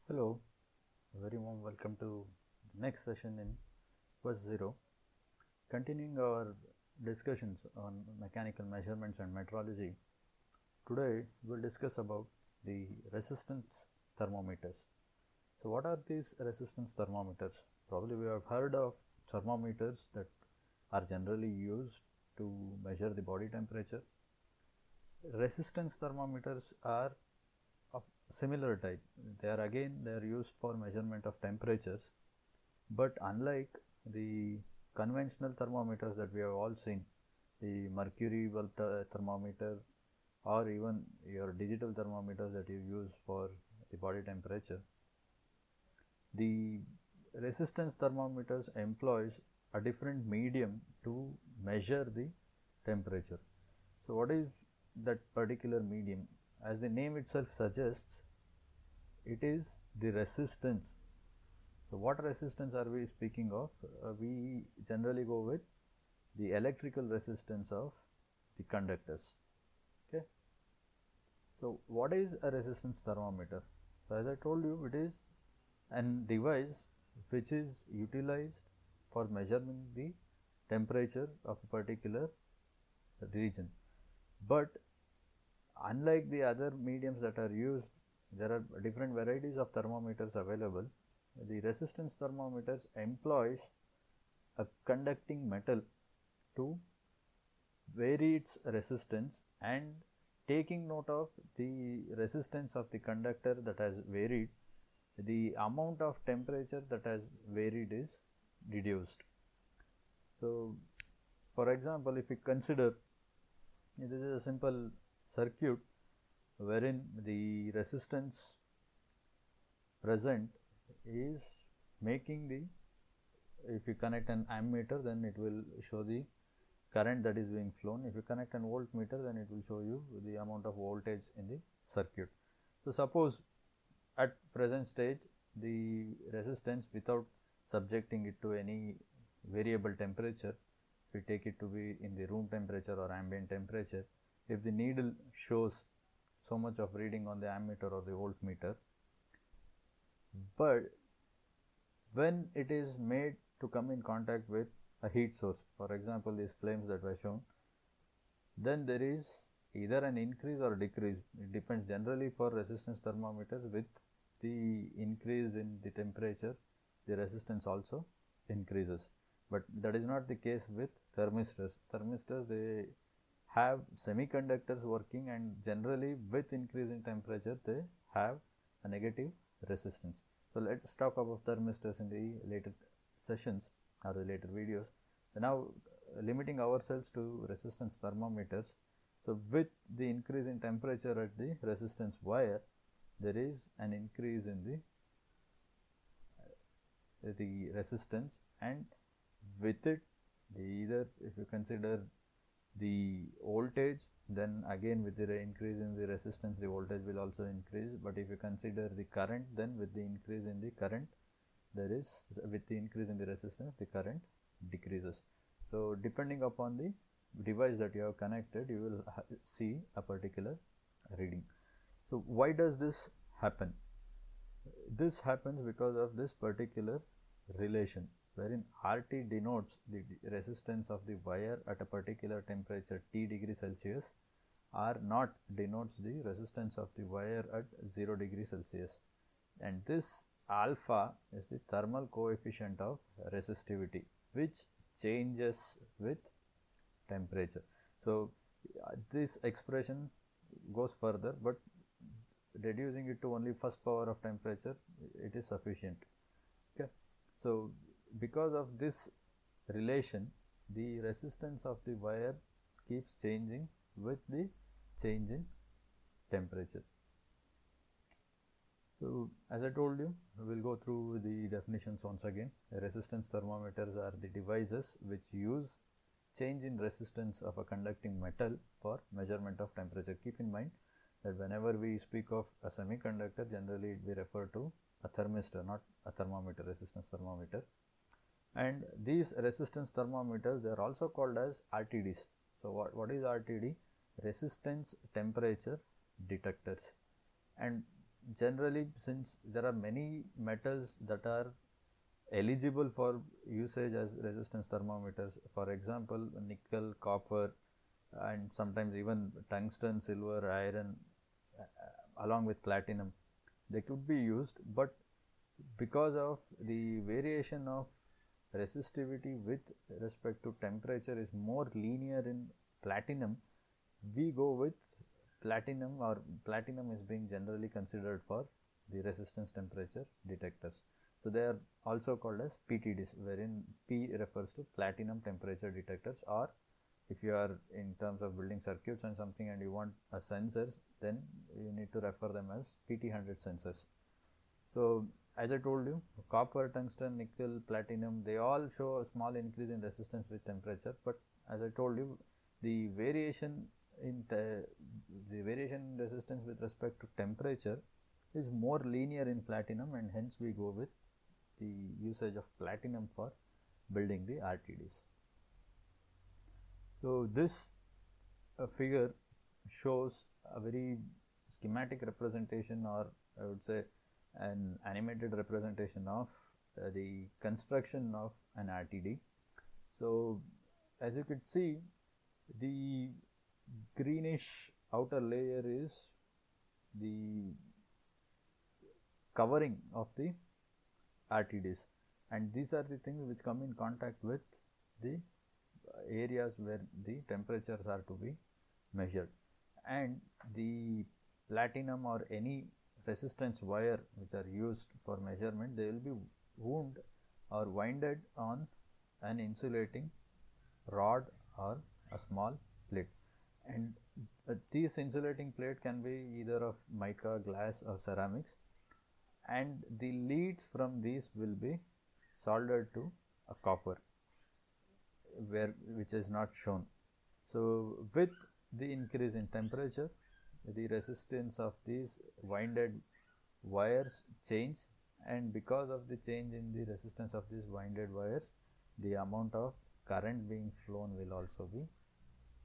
Hello, a very warm welcome to the next session in Quest Zero. Continuing our discussions on mechanical measurements and metrology, today we'll discuss about the resistance thermometers. So, what are these resistance thermometers? Probably we have heard of thermometers that are generally used to measure the body temperature. Resistance thermometers are of similar type. They are used for measurement of temperatures, but unlike the conventional thermometers that we have all seen, the mercury thermometer or even your digital thermometers that you use for the body temperature, the resistance thermometers employs a different medium to measure the temperature. So what is that particular medium? As the name itself suggests, it is the resistance. So what resistance are we speaking of? We generally go with the electrical resistance of the conductors. Okay. So what is a resistance thermometer? So as I told you, it is a device which is utilized for measuring the temperature of a particular region. But unlike the other mediums that are used, there are different varieties of thermometers available. The resistance thermometers employs a conducting metal to vary its resistance, and taking note of the resistance of the conductor that has varied, the amount of temperature that has varied is reduced. So, for example, if we consider this is a simple circuit wherein the resistance present is making the, if you connect an ammeter, then it will show the current that is being flown. If you connect an voltmeter, then it will show you the amount of voltage in the circuit. So suppose at present stage the resistance, without subjecting it to any variable temperature, if we take it to be in the room temperature or ambient temperature, if the needle shows so much of reading on the ammeter or the voltmeter, but when it is made to come in contact with a heat source, for example these flames that were shown, then there is either an increase or decrease. It depends. Generally for resistance thermometers, with the increase in the temperature, the resistance also increases. But that is not the case with thermistors. Thermistors, they have semiconductors working, and generally with increase in temperature they have a negative resistance. So let's talk about thermistors in the later sessions or the later videos. Now limiting ourselves to resistance thermometers. So with the increase in temperature at the resistance wire, there is an increase in the resistance, and with it, either if you consider the voltage, then again with the increase in the resistance, the voltage will also increase. But if you consider the current, then with the increase in the current, there is, with the increase in the resistance, the current decreases. So depending upon the device that you have connected, you will see a particular reading. So why does this happen? This happens because of this particular relation, wherein RT denotes the resistance of the wire at a particular temperature T degree Celsius, R naught denotes the resistance of the wire at 0 degree Celsius, and this alpha is the thermal coefficient of resistivity, which changes with temperature. So this expression goes further, but reducing it to only first power of temperature, it is sufficient. Okay. So because of this relation, the resistance of the wire keeps changing with the change in temperature. So as I told you, we will go through the definitions once again. Resistance thermometers are the devices which use change in resistance of a conducting metal for measurement of temperature. Keep in mind that whenever we speak of a semiconductor, generally we refer to a thermistor, not a thermometer, resistance thermometer. And these resistance thermometers, they are also called as RTDs. So what is RTD? Resistance temperature detectors. And generally, since there are many metals that are eligible for usage as resistance thermometers, for example, nickel, copper, and sometimes even tungsten, silver, iron, along with platinum, they could be used, but because of the variation of resistivity with respect to temperature is more linear in platinum, we go with platinum, or platinum is being generally considered for the resistance temperature detectors. So they are also called as PTDs, wherein P refers to platinum temperature detectors, or if you are in terms of building circuits and something and you want a sensors, then you need to refer them as PT100 sensors. So as I told you, copper, tungsten, nickel, platinum, they all show a small increase in resistance with temperature, but as I told you, the variation in resistance with respect to temperature is more linear in platinum, and hence we go with the usage of platinum for building the RTDs. So this figure shows a very schematic representation, or I would say an animated representation of the construction of an RTD. So as you could see, the greenish outer layer is the covering of the RTDs, and these are the things which come in contact with the areas where the temperatures are to be measured, and the platinum or any resistance wire which are used for measurement, they will be wound or winded on an insulating rod or a small plate, and this insulating plate can be either of mica, glass, or ceramics, and the leads from these will be soldered to a copper, which is not shown. So with the increase in temperature, the resistance of these winded wires change, and because of the change in the resistance of these winded wires, the amount of current being flown will also be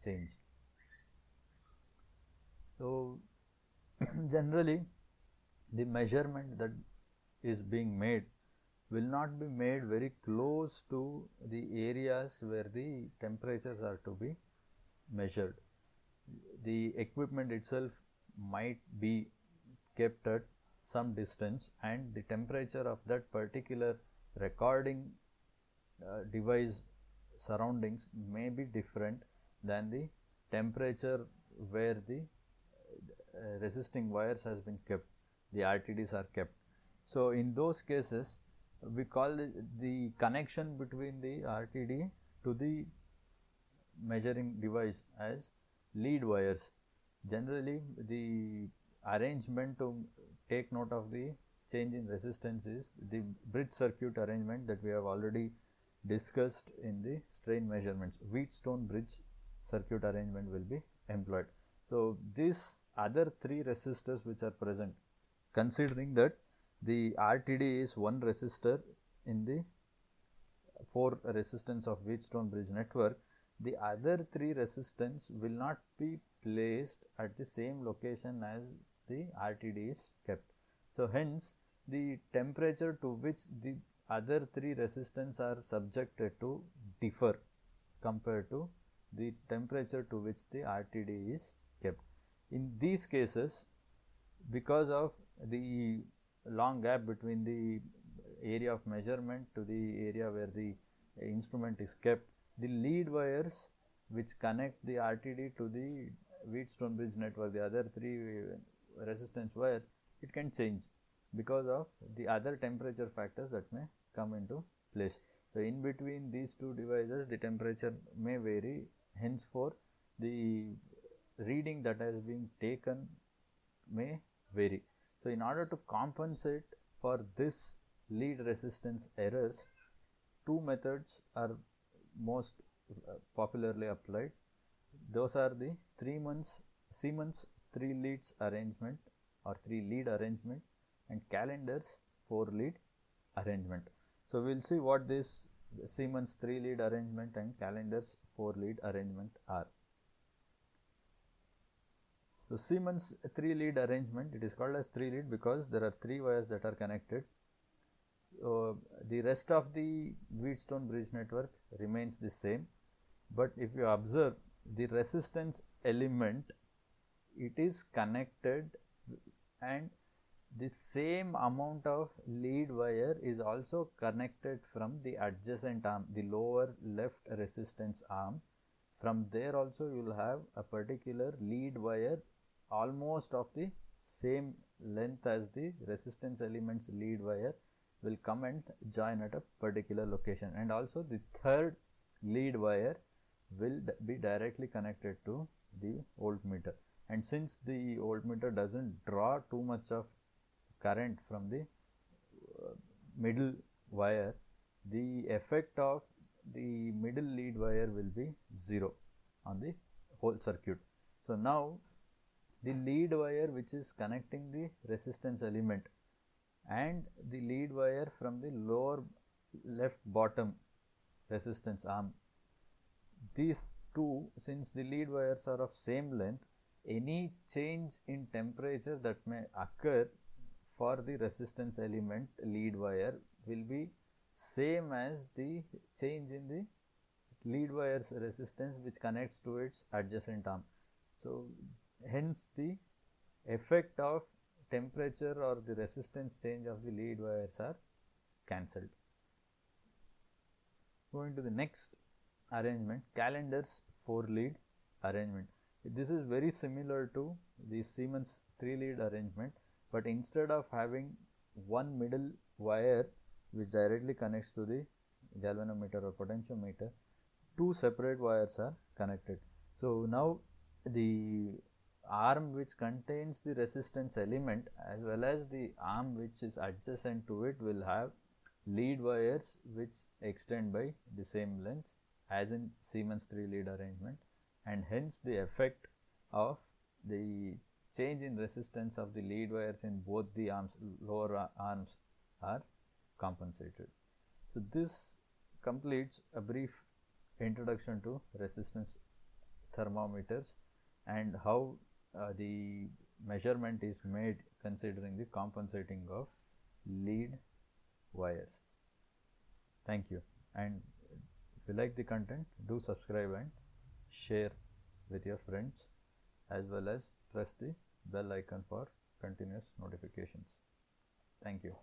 changed. So generally, the measurement that is being made will not be made very close to the areas where the temperatures are to be measured. The equipment itself might be kept at some distance, and the temperature of that particular recording device surroundings may be different than the temperature where the resisting wires has been kept, the RTDs are kept. So in those cases, we call the connection between the RTD to the measuring device as lead wires. Generally, the arrangement to take note of the change in resistance is the bridge circuit arrangement that we have already discussed in the strain measurements. Wheatstone bridge circuit arrangement will be employed. So these other three resistors which are present, considering that the RTD is one resistor in the 4 resistance of Wheatstone bridge network, the other 3 resistance will not be placed at the same location as the RTD is kept. So hence the temperature to which the other 3 resistance are subjected to differ compared to the temperature to which the RTD is kept. In these cases, because of the long gap between the area of measurement to the area where the instrument is kept, the lead wires which connect the RTD to the Wheatstone bridge network, the other 3 resistance wires, it can change because of the other temperature factors that may come into place. So in between these 2 devices, the temperature may vary, henceforth the reading that has been taken may vary. So in order to compensate for this lead resistance errors, 2 methods are most popularly applied. Those are the Siemens 3 leads arrangement or 3 lead arrangement, and Callender's 4 lead arrangement. So we will see what this Siemens 3 lead arrangement and Callender's 4 lead arrangement are. So Siemens 3-lead arrangement, it is called as 3-lead because there are 3 wires that are connected. The rest of the Wheatstone bridge network remains the same, but if you observe the resistance element, it is connected, and the same amount of lead wire is also connected from the adjacent arm, the lower left resistance arm. From there also you will have a particular lead wire almost of the same length as the resistance element's lead wire will come and join at a particular location, and also the third lead wire will be directly connected to the voltmeter. And since the voltmeter doesn't draw too much of current from the middle wire, the effect of the middle lead wire will be 0 on the whole circuit. So now the lead wire which is connecting the resistance element and the lead wire from the lower left bottom resistance arm, these two, since the lead wires are of same length, any change in temperature that may occur for the resistance element lead wire will be same as the change in the lead wire's resistance which connects to its adjacent arm. So hence the effect of temperature or the resistance change of the lead wires are cancelled. Going to the next arrangement, Calendar's 4-lead arrangement. This is very similar to the Siemens 3-lead arrangement, but instead of having one middle wire which directly connects to the galvanometer or potentiometer, 2 separate wires are connected. So now the arm which contains the resistance element as well as the arm which is adjacent to it will have lead wires which extend by the same length as in Siemens 3-lead arrangement, and hence the effect of the change in resistance of the lead wires in both the arms, lower arms, are compensated. So this completes a brief introduction to resistance thermometers and how the measurement is made considering the compensating of lead wires. Thank you, and if you like the content, do subscribe and share with your friends, as well as press the bell icon for continuous notifications. Thank you.